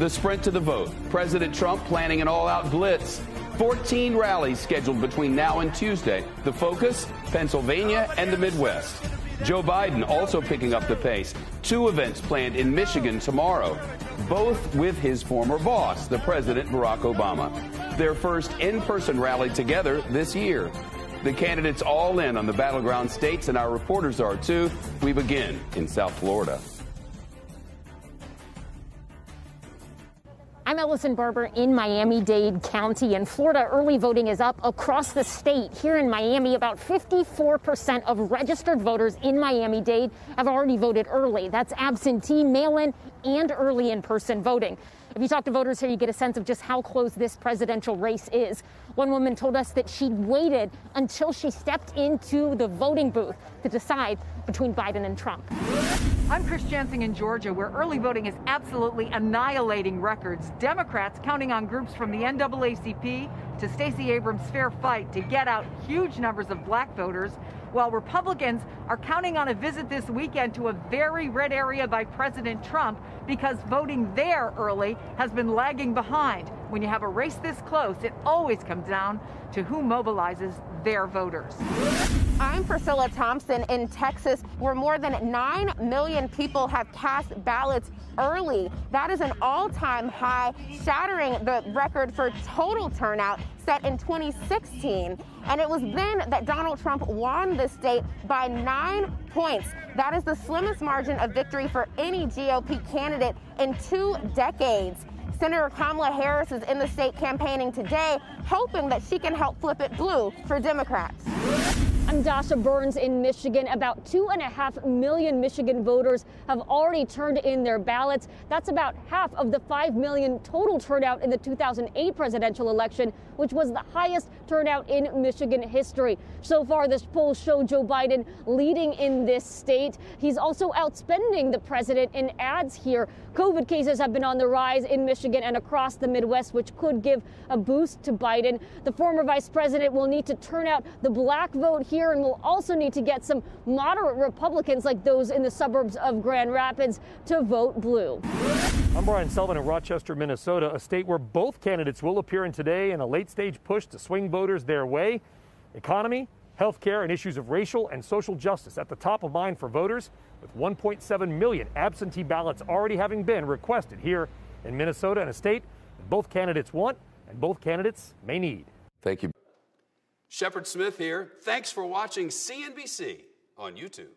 The sprint to the vote. President Trump planning an all-out blitz. 14 rallies scheduled between now and Tuesday. The focus, Pennsylvania and the Midwest. Joe Biden also picking up the pace. 2 events planned in Michigan tomorrow, both with his former boss, the President Barack Obama. Their first in-person rally together this year. The candidates all in on the battleground states, and our reporters are too. We begin in South Florida. I'm Ellison Barber in Miami-Dade County, and Florida early voting is up across the state. Here in Miami, about 54% of registered voters in Miami-Dade have already voted early. That's absentee, mail-in, and early in-person voting. If you talk to voters here, you get a sense of just how close this presidential race is. One woman told us that she waited until she stepped into the voting booth to decide between Biden and Trump. I'm Chris Jansing in Georgia, where early voting is absolutely annihilating records. Democrats counting on groups from the NAACP to Stacey Abrams' fair fight to get out huge numbers of black voters, while Republicans are counting on a visit this weekend to a very red area by President Trump because voting there early has been lagging behind. When you have a race this close, it always comes down to who mobilizes their voters. I'm Priscilla Thompson in Texas, where more than 9 million people have cast ballots early. That is an all-time high, shattering the record for total turnout set in 2016. And it was then that Donald Trump won the state by 9 points. That is the slimmest margin of victory for any GOP candidate in 2 decades. Senator Kamala Harris is in the state campaigning today, hoping that she can help flip it blue for Democrats. I'm Dasha Burns in Michigan. About 2.5 million Michigan voters have already turned in their ballots. That's about half of the 5 million total turnout in the 2008 presidential election, which was the highest turnout in Michigan history. So far, this poll show Joe Biden leading in this state. He's also outspending the president in ads here. COVID cases have been on the rise in Michigan and across the Midwest, which could give a boost to Biden. The former vice president will need to turn out the black vote here and will also need to get some moderate Republicans like those in the suburbs of Grand Rapids to vote blue. I'm Brian Sullivan in Rochester, Minnesota, a state where both candidates will appear in today in a late-stage push to swing voters their way. Economy, health care, and issues of racial and social justice at the top of mind for voters, with 1.7 million absentee ballots already having been requested here in Minnesota, in a state that both candidates want and both candidates may need. Thank you. Shepard Smith here. Thanks for watching CNBC on YouTube.